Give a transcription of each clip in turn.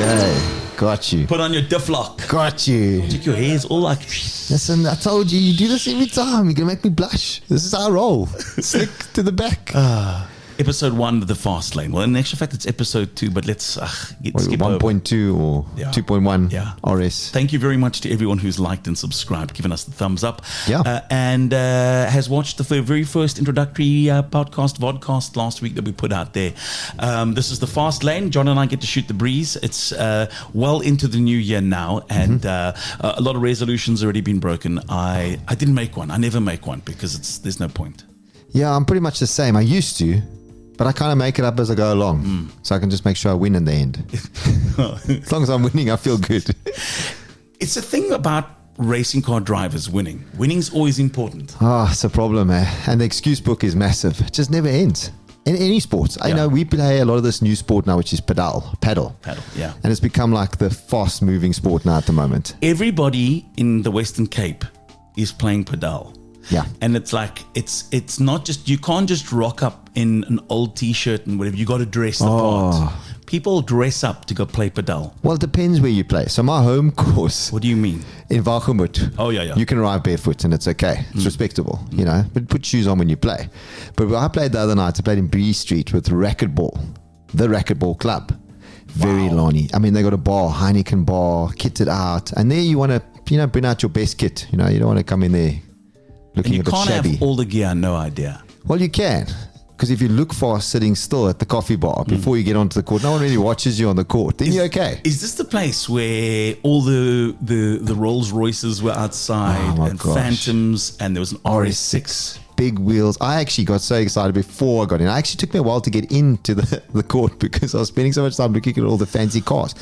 Okay. Got you. Put on your diff lock. Got you. Check your hair's all like... Listen, I told you, you do this every time. You're going to make me blush. This is how I roll. Slick to the back. Episode 1 of the Fast Lane. Well, in actual fact, it's episode 2, but let's skip 1.2 or 2.1 RS. Thank you very much to everyone who's liked and subscribed, given us the thumbs up. Yeah. And has watched the very first introductory vodcast last week that we put out there. This is the Fast Lane. John and I get to shoot the breeze. It's well into the new year now, and a lot of resolutions already been broken. I didn't make one. I never make one because there's no point. Yeah, I'm pretty much the same. I used to. But I kind of make it up as I go along. So I can just make sure I win in the end. As long as I'm winning, I feel good. It's a thing about racing car drivers winning. Winning's always important. It's a problem, eh? And the excuse book is massive. It just never ends. In any sports. I know we play a lot of this new sport now, which is Padal, yeah. And it's become like the fast-moving sport now at the moment. Everybody in the Western Cape is playing Padal. Yeah. And it's like, it's not just, you can't just rock up in an old t-shirt and whatever. You got to dress the part. People dress up to go play Padal. Well, it depends where you play. So my home course. What do you mean? In Wagemut. Oh, yeah. You can ride barefoot and it's okay. It's respectable, you know. But put shoes on when you play. But when I played the other night, I played in Bree Street with Racquetball. The Racquetball Club. Very Lonnie. I mean, they got a bar, Heineken bar, kitted out. And there you want to, bring out your best kit. You don't want to come in there looking a bit shabby. You can't have all the gear, no idea. Well, you can. Because if you look fast sitting still at the coffee bar before you get onto the court, no one really watches you on the court. Then you're okay. Is this the place where all the Rolls Royces were outside and Phantoms, and there was an RS6? Big wheels. I actually got so excited before I got in. It actually took me a while to get into the court because I was spending so much time looking at all the fancy cars.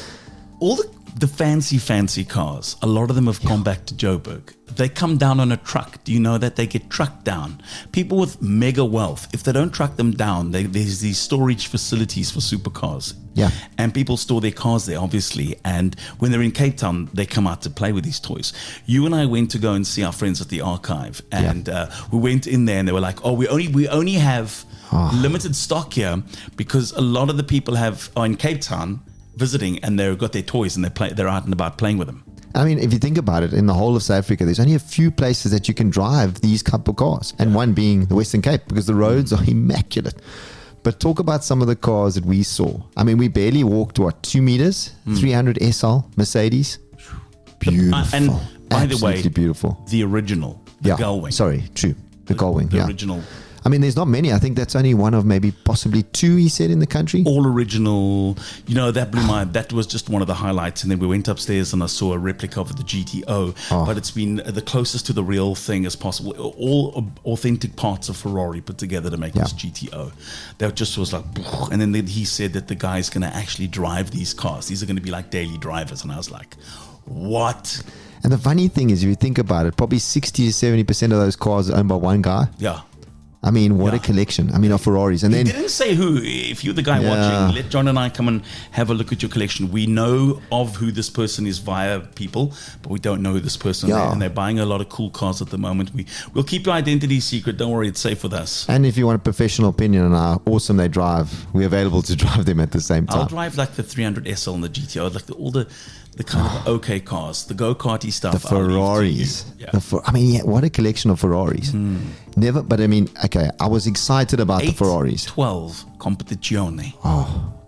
All the fancy cars, a lot of them have gone back to Joburg. They come down on a truck. Do you know that they get trucked down? People with mega wealth, if they don't truck them down, there's these storage facilities for supercars. Yeah. And people store their cars there, obviously. And when they're in Cape Town, they come out to play with these toys. You and I went to go and see our friends at the archive. And we went in there and they were like, we only have limited stock here because a lot of the people are in Cape Town visiting and they've got their toys and they're out and about playing with them. I mean, if you think about it, in the whole of South Africa, there's only a few places that you can drive these couple cars, and one being the Western Cape because the roads are immaculate. But talk about some of the cars that we saw. I mean, we barely walked, 2 meters, 300 SL, Mercedes. Beautiful. And by absolutely the way, beautiful. The original, the Gullwing. Sorry, true. The Gullwing, the original. I mean, there's not many. I think that's only one of maybe possibly 2, he said, in the country. All original. That blew my... That was just one of the highlights. And then we went upstairs and I saw a replica of the GTO. But it's been the closest to the real thing as possible. All authentic parts of Ferrari put together to make this GTO. That just was like... And then he said that the guy's going to actually drive these cars. These are going to be like daily drivers. And I was like, what? And the funny thing is, if you think about it, probably 60 to 70% of those cars are owned by one guy. Yeah. I mean, what a collection. I mean, of Ferraris. And he didn't say who. If you're the guy watching, let John and I come and have a look at your collection. We know of who this person is via people, but we don't know who this person is. And they're buying a lot of cool cars at the moment. We'll keep your identity secret. Don't worry, it's safe with us. And if you want a professional opinion on how awesome they drive, we're available to drive them at the same time. I'll drive like the 300 SL and the GTO, like all the kind of okay cars, the go-karty stuff. The Ferraris. What a collection of Ferraris. Never, but I mean, okay, I was excited about the Ferraris. 12 Competizione.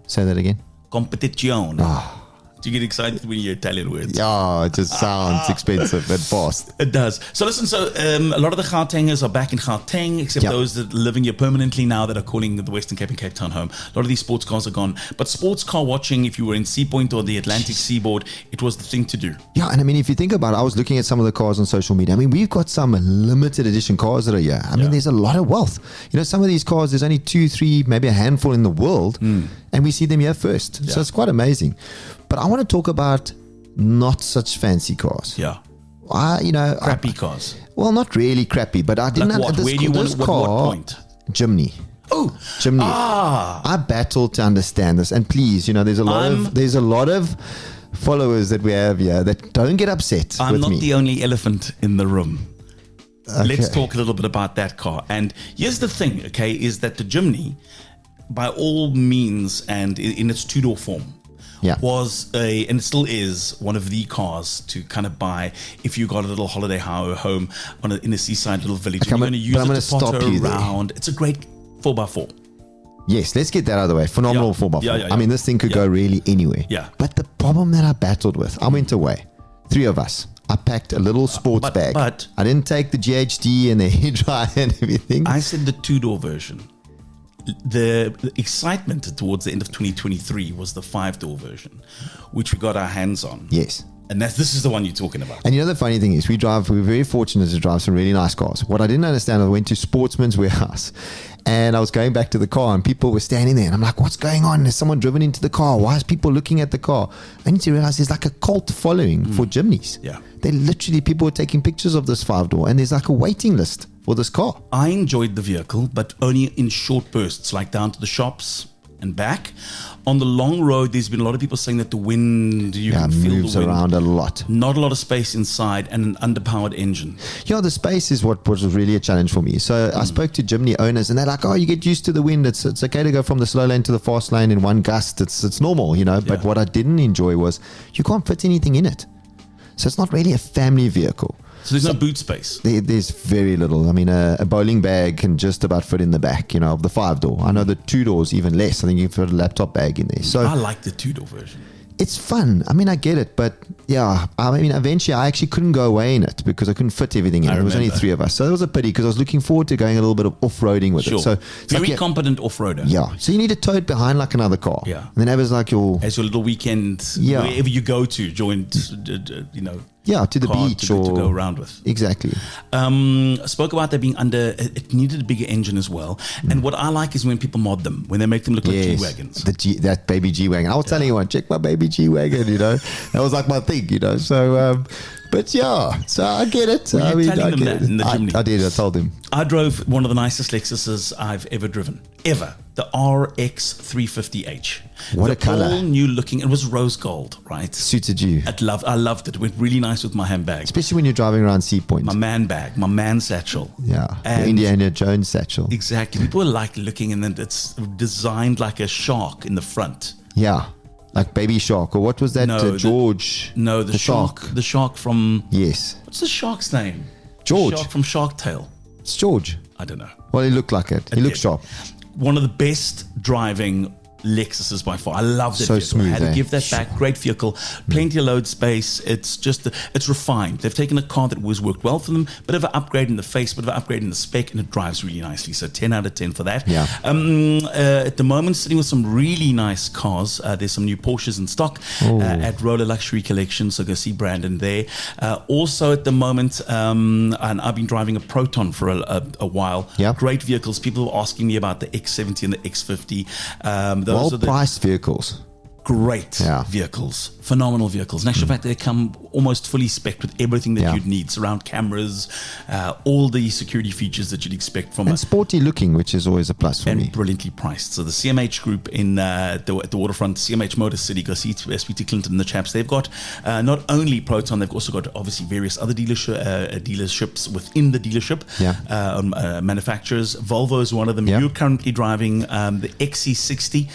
Say that again. Competizione. Do you get excited when you hear Italian words? Yeah, it just sounds expensive and fast. It does. So listen, a lot of the Gautengers are back in Gauteng, except those that are living here permanently now that are calling the Western Cape and Cape Town home. A lot of these sports cars are gone. But sports car watching, if you were in Sea Point or the Atlantic Seaboard, it was the thing to do. Yeah, and I mean, if you think about it, I was looking at some of the cars on social media. I mean, we've got some limited edition cars that are here. I mean, there's a lot of wealth. Some of these cars, there's only 2, 3, maybe a handful in the world, and we see them here first. So it's quite amazing. But I want to talk about not such fancy cars. Yeah. Crappy cars. Well, not really crappy, but I didn't like understand. Where do you want what point? Jimny. Oh, Jimny. I battled to understand this, and please, there's a lot of followers that we have here that don't get upset with me. I'm not the only elephant in the room. Okay. Let's talk a little bit about that car. And here's the thing, okay, is that the Jimny, by all means, and in its two-door form, Yeah. was and it still is, one of the cars to kind of buy if you got a little holiday home in a seaside little village. Okay, And you're going to use I'm it gonna to potter stop you there. around. It's a great 4x4. Yes, let's get that out of the way. Phenomenal Yeah. 4x4. Yeah, yeah, yeah. I mean, this thing could Yeah. go really anywhere. Yeah. But the problem that I battled with, I went away, 3 of us. I packed a little sports bag. but- I didn't take the GHD and the hairdryer and everything. I said the 2-door version. The excitement towards the end of 2023 was the 5-door version, which we got our hands on. Yes. And this is the one you're talking about. And the funny thing is, we're very fortunate to drive some really nice cars. What I didn't understand, I went to Sportsman's Warehouse and I was going back to the car and people were standing there and I'm like, what's going on? Has someone driven into the car? Why is people looking at the car? I need to realize there's like a cult following for Jimnys. Yeah. People were taking pictures of this 5-door and there's like a waiting list for this car. I enjoyed the vehicle, but only in short bursts, like down to the shops and back. On the long road, there's been a lot of people saying that the wind, you can feel Moves the wind. around a lot. Not a lot of space inside and an underpowered engine. The space is what was really a challenge for me. So I spoke to Jimny owners and they're like, oh, you get used to the wind. It's okay to go from the slow lane to the fast lane in one gust. It's normal, But Yeah. what I didn't enjoy was you can't fit anything in it. So it's not really a family vehicle. So there's no boot space. There's very little. I mean, a bowling bag can just about fit in the back, of the 5-door. I know the 2-doors even less. I think you can fit a laptop bag in there. So I like the 2-door version. it's fun. I mean, I get it, but eventually I actually couldn't go away in it because I couldn't fit everything in. I There was only remember. 3 of us. So it was a pity because I was looking forward to going a little bit of off-roading with Sure. it. So it's Very like, competent off-roader. yeah. So you need to tow it behind like another car. Yeah. And then have it like As your little weekend, Yeah. wherever you go to, joint, to the car beach to or go around with. Exactly. Spoke about that being it needed a bigger engine as well. And what I like is when people mod them, when they make them look like Yes. G-Wagons. That baby G-Wagon. I was telling you, check my baby G-Wagon, That was like my thing, So, but yeah, so I get it. Were you I mean, telling I them get that it. in the Jimny? I did. I told him. I drove one of the nicest Lexuses I've ever driven. Ever. The RX 350H. What a colour. All new looking. It was rose gold, right? Suited you. I loved it. It went really nice with my handbag. Especially when you're driving around Sea Point. My man bag, my man satchel. Yeah. The And- Indiana Jones satchel. Exactly. People were like looking, and then it's designed like a shark in the front. Yeah. Like Baby Shark. Or what was that? No, George. No, the shark. The shark from. Yes. What's the shark's name? George. The shark from Shark Tale. It's George. I don't know. Well, he looked like it. He looked did. sharp. One of the best driving Lexuses by far. I love that So vehicle. I smooth, had to eh? give that back. Great vehicle. Plenty of load space. It's just, it's refined. They've taken a car that always worked well for them, bit of an upgrade in the face, bit of an upgrade in the spec, and it drives really nicely. So 10 out of 10 for that. Yeah. At the moment, sitting with some really nice cars. There's some new Porsches in stock at Roller Luxury Collection. So go see Brandon there. Also at the moment, and I've been driving a Proton for a while. Yeah. Great vehicles. People were asking me about the X70 and the X50. Those are the Well-priced vehicles. great Yeah. vehicles, phenomenal vehicles. In actual fact, they come almost fully spec'd with everything that Yeah. you'd need: surround cameras, all the security features that you'd expect from And sporty looking, which is always a plus for and me. brilliantly priced. So the CMH group in at the waterfront, CMH Motor City, go see SPT Clinton and the chaps. They've got not only Proton, they've also got obviously various other dealerships within the dealership. Yeah. Manufacturers. Volvo is one of them. Yeah. You're currently driving the XC60.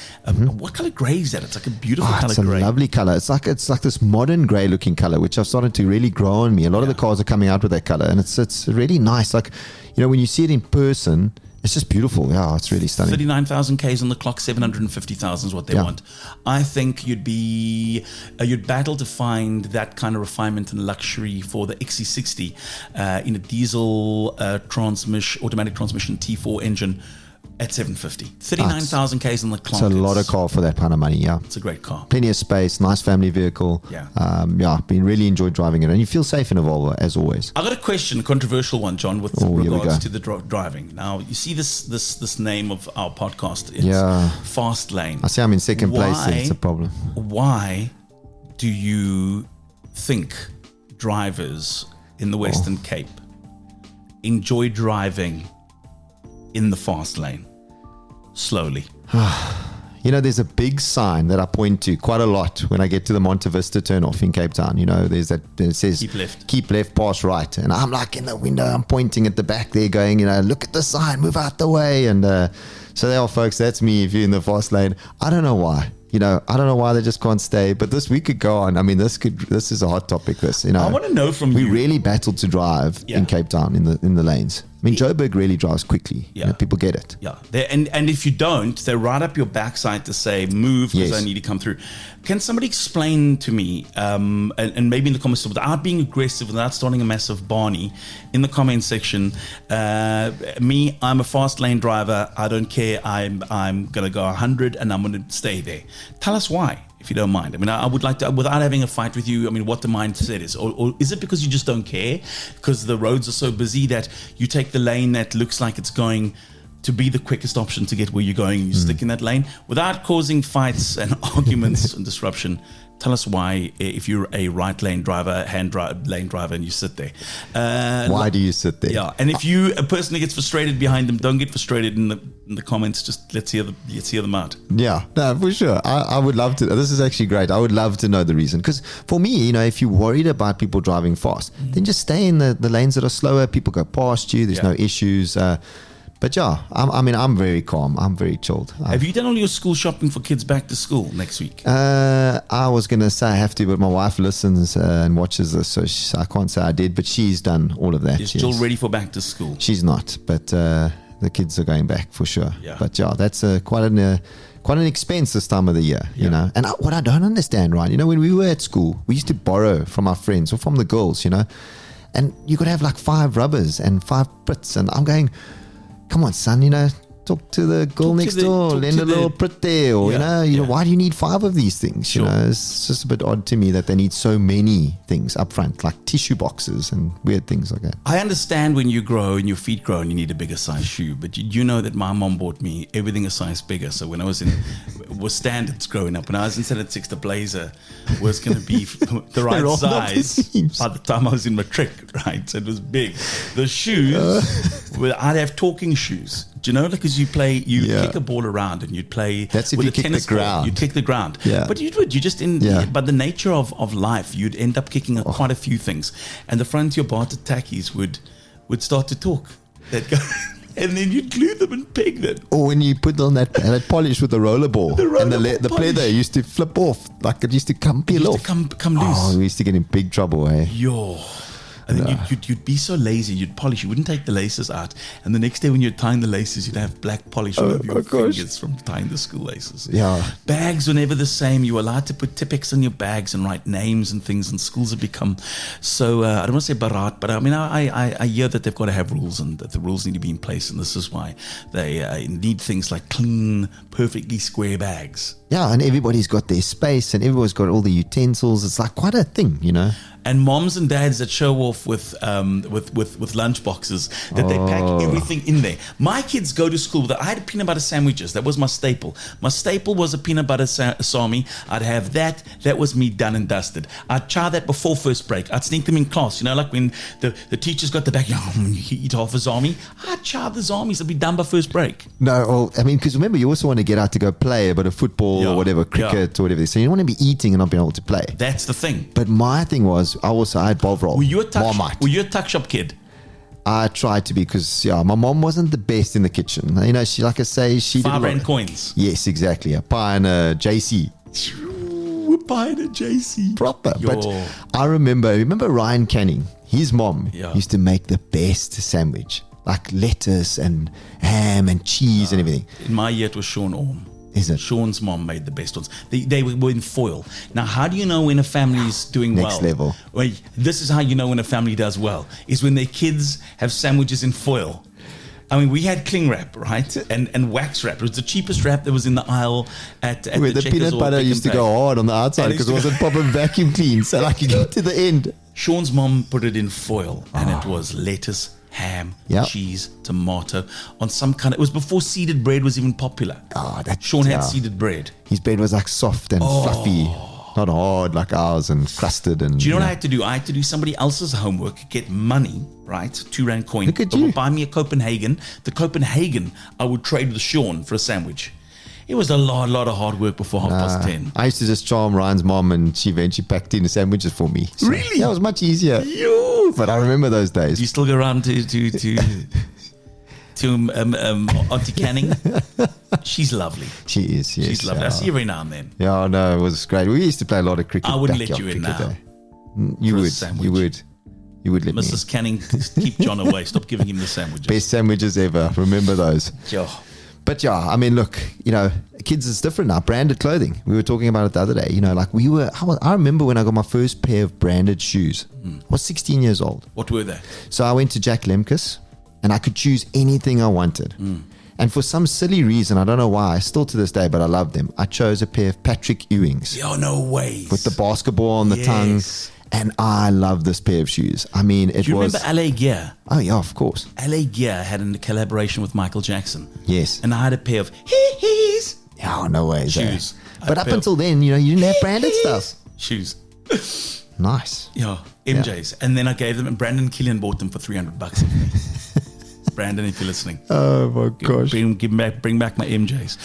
What color grey is that? It's like a beautiful color It's a grey. lovely color. It's like this modern grey looking color, which I've started to really grow on me. A lot of the cars are coming out with that color, and it's really nice. Like, when you see it in person, it's just beautiful. Yeah, it's really stunning. 39,000 Ks on the clock, 750,000 is what they Yeah. want. I think you'd battle to find that kind of refinement and luxury for the XC60 in a diesel automatic transmission T4 engine at 750. 39,000 Ks on the clock. It's a lot of car for that kind of money. Yeah. It's a great car. Plenty of space, nice family vehicle. Yeah. Been really enjoyed driving it, and you feel safe in a Volvo as always. I got a question, a controversial one, John, with here we go. regards to the driving. Now, you see this name of our podcast. It's Yeah. Fast Lane. I say I'm in second place. Why? It's a problem. Why do you think drivers in the Western Cape enjoy driving in the fast lane slowly? There's a big sign that I point to quite a lot when I get to the Monte Vista turnoff in Cape Town. There's that, it says keep left, pass right. And I'm like in the window, I'm pointing at the back there going, look at the sign, move out the way. And so there are folks, that's me if you're in the fast lane. I don't know why. You know, I don't know why they just can't stay. But we could go on. I mean, this is a hot topic. I want to know from you. We really battled to drive in Cape Town in the lanes. I mean, Joburg really drives quickly. Yeah. You know, people get it. Yeah. And if you don't, they ride up your backside to say, move, because I need to come through. Can somebody explain to me, and maybe in the comments, without being aggressive, without starting a massive Barney, in the comment section, I'm a fast lane driver. I don't care. I'm going to go 100 and I'm going to stay there. Tell us why, if you don't mind. I mean, I would like to, without having a fight with you, I mean, what the mindset is. Or is it because you just don't care? Because the roads are so busy that you take the lane that looks like it's going to be the quickest option to get where you're going, and you stick in that lane without causing fights and arguments and disruption. Tell us why, if you're a right lane driver, lane driver, and you sit there. Why do you sit there? Yeah, and if you a person that gets frustrated behind them, don't get frustrated in the comments. Just let's hear them out. Yeah, no, for sure. I would love to. This is actually great. I would love to know the reason. Because for me, you know, if you're worried about people driving fast, then just stay in the lanes that are slower. People go past you. There's no issues. But yeah, I'm very calm. I'm very chilled. Have you done all your school shopping for kids back to school next week? I was going to say I have to, but my wife listens and watches this, so I can't say I did, but she's done all of that. You're still ready for back to school? She's not, but the kids are going back for sure. Yeah. But yeah, that's quite an expense this time of the year, you know. And what I don't understand, right, you know, when we were at school, we used to borrow from our friends or from the girls, you know, and you could have like 5 rubbers and 5 Brits, and I'm going, come on, son, you know, talk to the girl next door, lend a little Brit there, or, you know, why do you need 5 of these things? Sure. You know, it's just a bit odd to me that they need so many things up front, like tissue boxes and weird things like that. I understand when you grow and your feet grow and you need a bigger size shoe, but you know that my mom bought me everything a size bigger. So when I was was standards growing up, when I was in Standard 6, the blazer was going to be the right size by the time I was in matric, right? So it was big. The shoes, I'd have talking shoes. Do you know, because you kick a ball around and you'd play. That's if with you a kick tennis the ground. Ball, you'd kick the ground. Yeah. But you just by the nature of life, you'd end up kicking quite a few things, and the front of your barter tackies would start to talk. They'd go, and then you'd glue them and peg them. Or when you put on that polish with the roller ball, the pleather used to flip off, like it used to peel off. Come loose. Oh, we used to get in big trouble, eh? And then you'd be so lazy, you'd polish, you wouldn't take the laces out. And the next day when you're tying the laces, you'd have black polish all over your fingers from tying the school laces. Yeah. Bags were never the same. You were allowed to put Tipex on your bags and write names and things, and schools have become so, I don't want to say barat, but I mean, I hear that they've got to have rules and that the rules need to be in place. And this is why they need things like clean, perfectly square bags. Yeah, and everybody's got their space and everyone's got all the utensils. It's like quite a thing, you know. And moms and dads that show off with lunch boxes that they pack everything in there. My kids go to school with I had peanut butter sandwiches. That was my staple. My staple was a peanut butter salmi. I'd have that. That was me done and dusted. I'd chow that before first break. I'd sneak them in class. You know, like when the teachers got the bag, you eat half a zami. I'd chow the zamis. It'd be done by first break. No, well, I mean, because remember, you also want to get out to go play a bit of football or whatever, cricket or whatever. So you don't want to be eating and not being able to play. That's the thing. But my thing was, I had Bovril. Were you a tuck shop kid? I tried to be, because my mom wasn't the best in the kitchen. You know, she, like I say, she did 5 rand coins. Yes, exactly. A pie and a JC. A pie and a JC. Proper. But I remember Ryan Canning. His mom used to make the best sandwich, like lettuce and ham and cheese and everything. In my year, it was Sean Orm. Is it? Sean's mom made the best ones. They were in foil. Now, how do you know when a family is doing Next level. Well, this is how you know when a family does well, is when their kids have sandwiches in foil. I mean, we had cling wrap, right? And wax wrap. It was the cheapest wrap that was in the aisle at where the peanut butter used to go hard on the outside because it wasn't proper vacuum clean. So like you get to the end. Sean's mom put it in foil, and it was lettuce, ham, cheese, tomato, on some kind of, it was before seeded bread was even popular. Sean had seeded bread. His bread was like soft and fluffy, not hard like ours and crusted. And do you know what I had to do? I had to do somebody else's homework, get money, right? 2 rand coin. Look at you. Buy me a Copenhagen. The Copenhagen I would trade with Sean for a sandwich. It was a lot of hard work before 10:30. I used to just charm Ryan's mom, and she eventually packed in the sandwiches for me. So really? That was much easier. But I remember those days. Do you still go around to to Auntie Canning. She's lovely. She is. Yes. She's lovely. I see her every now and then. Yeah, no, it was great. We used to play a lot of cricket. I wouldn't let backyard you in cricket, now. You for a would. sandwich. You would. You would let me in. Mrs. Canning, keep John away. Stop giving him the sandwiches. Best sandwiches ever. Remember those. Yeah. But yeah, I mean, look, kids is different now. Branded clothing. We were talking about it the other day. Like I remember when I got my first pair of branded shoes. I was 16 years old. What were they? So I went to Jack Lemke's and I could choose anything I wanted. And for some silly reason, I don't know why, still to this day, but I love them. I chose a pair of Patrick Ewings. Oh, no way. With the basketball on the tongue. And I love this pair of shoes. I mean, Do you remember LA Gear? Oh, yeah, of course. LA Gear had a collaboration with Michael Jackson. Yes. And I had a pair of hee-hees. Oh, no way. Shoes. But up until then, you didn't have branded stuff. Shoes. Nice. Yeah, MJs. And then I gave them, and Brandon Killian bought them for $300. Brandon, if you're listening. Oh, my gosh. Bring back my MJs.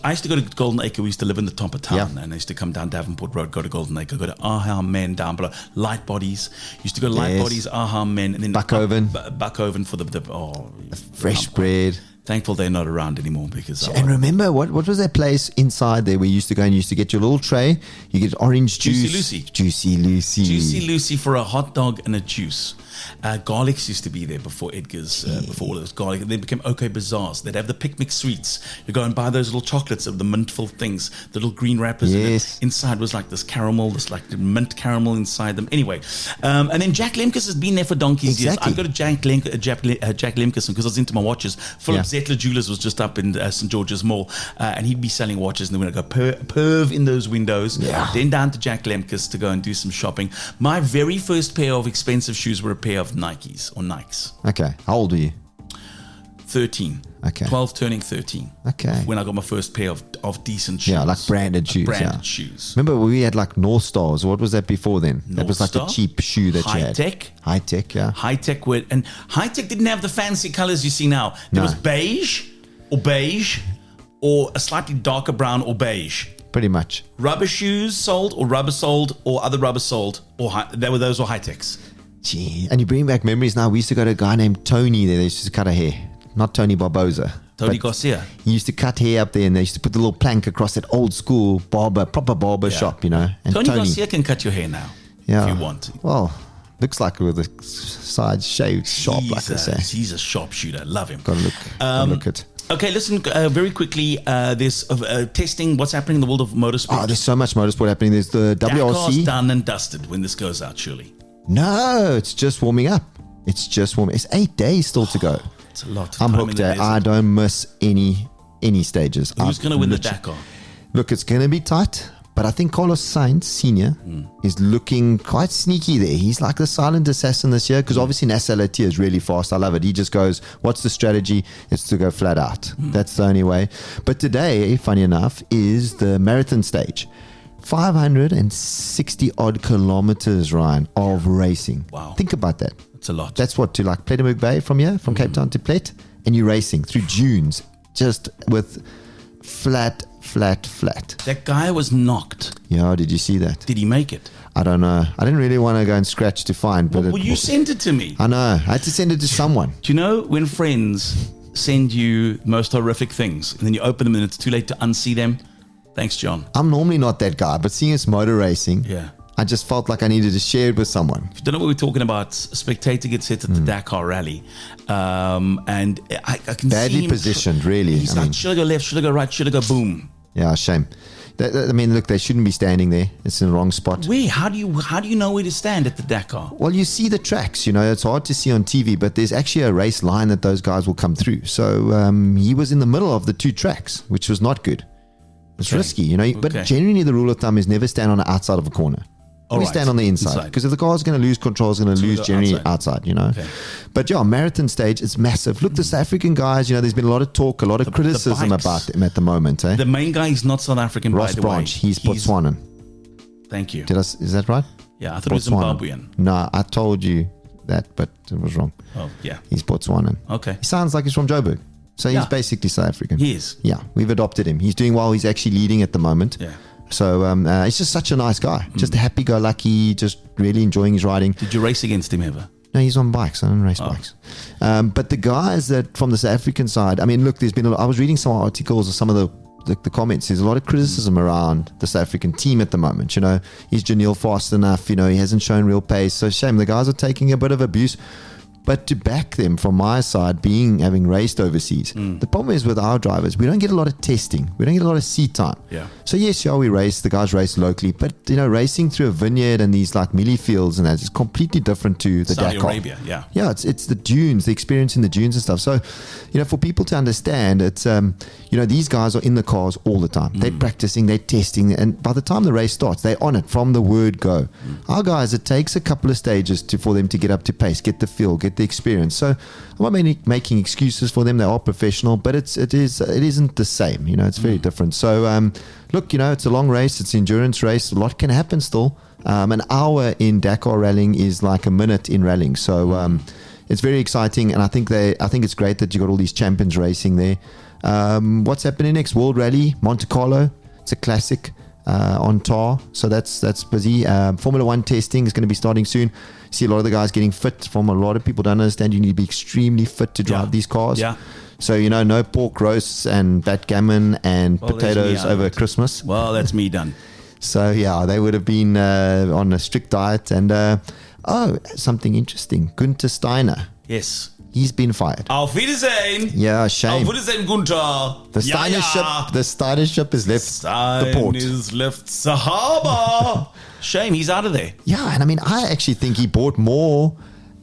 I used to go to Golden Acre. We used to live in the top of town. And I used to come down Davenport Road, go to Golden Acre, go to Aha Men down below. Light Bodies. Used to go to Light Bodies, Aha Men. And then Buckoven. Buckoven for the fresh bread. Thankful they're not around anymore because. And remember, what was that place inside there where you used to go and you used to get your little tray? You get orange juice. Juicy Lucy for a hot dog and a juice. Garlics used to be there before Edgar's, before all of those garlic. They became OK Bazaars. They'd have the picnic sweets. You go and buy those little chocolates of the mintful things, the little green wrappers. Yes. Inside was like this caramel, this like mint caramel inside them. Anyway, and then Jack Lemke's has been there for donkey's years. I go to Jack Lemke's because I was into my watches. Philip Zettler Jewelers was just up in St. George's Mall, and he'd be selling watches. And then we'd go perv in those windows. Then down to Jack Lemke's to go and do some shopping. My very first pair of expensive shoes were a pair of Nikes. Okay. How old were you? 13. Okay. 12 turning 13. Okay. When I got my first pair of decent shoes. Yeah, like branded shoes. Shoes. Remember we had like North Stars. What was that before then? That was like a cheap shoe that you had. High Tech, yeah. High Tech didn't have the fancy colors you see now. There was beige or a slightly darker brown or beige. Pretty much. Rubber shoes sold or other rubber sold those were High Techs. Gee, and you bring back memories now. We used to go to a guy named Tony there. They used to cut our hair. Not Tony Barboza. Tony Garcia. He used to cut hair up there and they used to put the little plank across that old school proper barber shop, And Tony Garcia can cut your hair now if you want. Well, looks like with the side shaved sharp, like they say. He's a sharpshooter. Love him. Gotta look at. Okay, listen, very quickly, there's testing, what's happening in the world of motorsport. Oh, there's so much motorsport happening. There's the WRC. Dakar's done and dusted when this goes out, surely. No, it's just warming up. It's 8 days still to go. It's a lot. I'm hooked. I don't miss any stages. Who's going to win the Dakar? Look, it's going to be tight, but I think Carlos Sainz Sr. is looking quite sneaky there. He's like the silent assassin this year because obviously Nasser Al-Attiyah is really fast. I love it. He just goes, what's the strategy? It's to go flat out. That's the only way. But today, funny enough, is the marathon stage. 560 odd kilometers, Ryan, of racing. Wow. Think about that. That's a lot. That's what, to like Plettenberg Bay from here, from Cape Town to Plet, and you're racing through dunes, just with flat. That guy was knocked. Yeah, did you see that? Did he make it? I don't know. I didn't really want to go and scratch to find. But well, you sent it to me. I know. I had to send it to someone. Do you know when friends send you most horrific things, and then you open them and it's too late to unsee them? Thanks, John. I'm normally not that guy, but seeing it's motor racing, I just felt like I needed to share it with someone. If you don't know what we're talking about, Spectator gets hit at the Dakar Rally. And I can badly see him positioned, really. He's like, should I go left? Should I go right? Should I go boom? Yeah, shame. I mean, look, they shouldn't be standing there. It's in the wrong spot. Where? How do you know where to stand at the Dakar? Well, you see the tracks. It's hard to see on TV, but there's actually a race line that those guys will come through. So he was in the middle of the two tracks, which was not good. It's risky, but generally the rule of thumb is never stand on the outside of a corner. Always stand on the inside. Because if the car's going to lose control, it's going to lose generally outside. Okay. But marathon stage is massive. Look, the South African guys, there's been a lot of talk, a lot of criticism about them at the moment. The main guy is not South African, Ross by the Branch, way. he's Botswanan. Thank you. Is that right? Yeah, I thought he was Zimbabwean. No, I told you that, but it was wrong. Oh, yeah. He's Botswanan. Okay. He sounds like he's from Joburg. So he's basically South African. He is. Yeah, we've adopted him. He's doing well. He's actually leading at the moment. Yeah. So he's just such a nice guy. Just happy-go-lucky, just really enjoying his riding. Did you race against him ever? No, he's on bikes. I don't race bikes. But the guys that from the South African side, I mean, look, there's been I was reading some articles or some of the comments. There's a lot of criticism around the South African team at the moment. You know, is Janelle fast enough? You know, he hasn't shown real pace. So shame. The guys are taking a bit of abuse. But to back them from my side, having raced overseas, the problem is with our drivers, we don't get a lot of testing. We don't get a lot of seat time. Yeah. So yes, we race. The guys race locally, but you know, racing through a vineyard and these like mealie fields and that is completely different to the Saudi Dakar. Arabia, yeah. Yeah, it's the dunes, the experience in the dunes and stuff. So, you know, for people to understand, it's you know, these guys are in the cars all the time. They're practicing, they're testing, and by the time the race starts, they're on it from the word go. Our guys, it takes a couple of stages for them to get up to pace, get the feel, get the experience. So I'm not making excuses for them. They are professional, but it isn't the same. You know, it's very different. So look, you know, it's a long race. It's an endurance race. A lot can happen still. An hour in Dakar rallying is like a minute in rallying. So it's very exciting, and I think it's great that you got all these champions racing there. What's happening next? World Rally, Monte Carlo. It's a classic on tar, so that's busy. Formula One testing is going to be starting soon. See a lot of the guys getting fit. From a lot of people don't understand, you need to be extremely fit to drive these cars. Yeah. So, you know, no pork roasts and backgammon and potatoes over Christmas. Well, that's me done. So, yeah, they would have been on a strict diet. And, something interesting. Günther Steiner. Yes. He's been fired. Auf Wiedersehen. Yeah, shame. Auf Wiedersehen, Gunther. The Steiner ship has left the port. Has left Sahaba. Shame, he's out of there. Yeah, and I mean, I actually think he brought more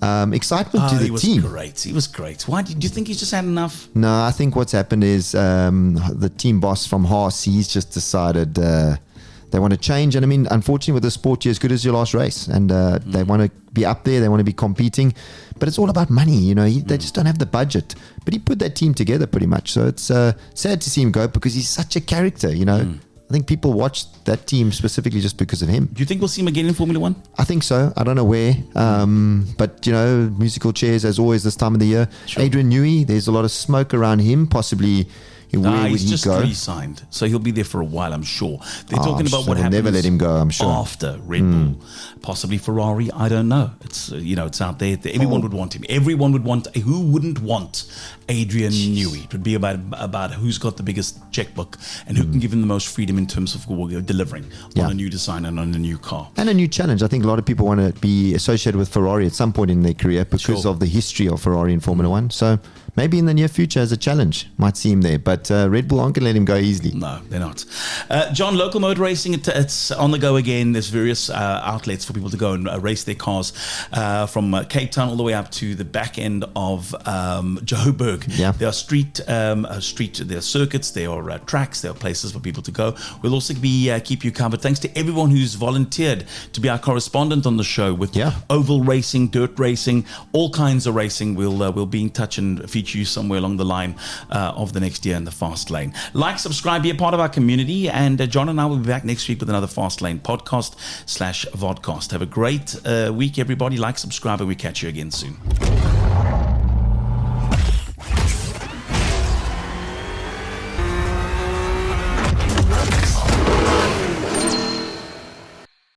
excitement to the team. He was great. Why do you think he's just had enough? No, I think what's happened is the team boss from Haas, he's just decided they want to change. And I mean, unfortunately, with the sport, you're as good as your last race, and they want to be up there. They want to be competing, but it's all about money. You know, they just don't have the budget. But he put that team together pretty much. So it's sad to see him go because he's such a character. You know. I think people watched that team specifically just because of him. Do you think we'll see him again in Formula One? I think so. I don't know where. But, you know, musical chairs as always this time of the year. Sure. Adrian Newey, there's a lot of smoke around him. Possibly, where would he just go? re-signed. So he'll be there for a while, I'm sure. They're talking about what happens. Never let him go, I'm sure. After Red Bull. Possibly Ferrari. I don't know. It's it's out there. Everyone would want him. Everyone would want. Who wouldn't want Adrian Newey? It would be about who's got the biggest checkbook and who can give him the most freedom in terms of delivering on a new design and on a new car. And a new challenge. I think a lot of people want to be associated with Ferrari at some point in their career because of the history of Ferrari in Formula One. So maybe in the near future as a challenge, might see him there. But Red Bull aren't going to let him go easily. No, they're not. John, local motor racing, it's on the go again. There's various outlets for people to go and race their cars from Cape Town all the way up to the back end of Joburg. Yeah. There are there are circuits, there are tracks, there are places for people to go. We'll also keep you covered. Thanks to everyone who's volunteered to be our correspondent on the show with oval racing, dirt racing, all kinds of racing. We'll be in touch and feature you somewhere along the line of the next year in the Fast Lane. Like, subscribe, be a part of our community, and John and I will be back next week with another Fast Lane podcast /vodcast. Have a great week, everybody. Like, subscribe, and we catch you again soon.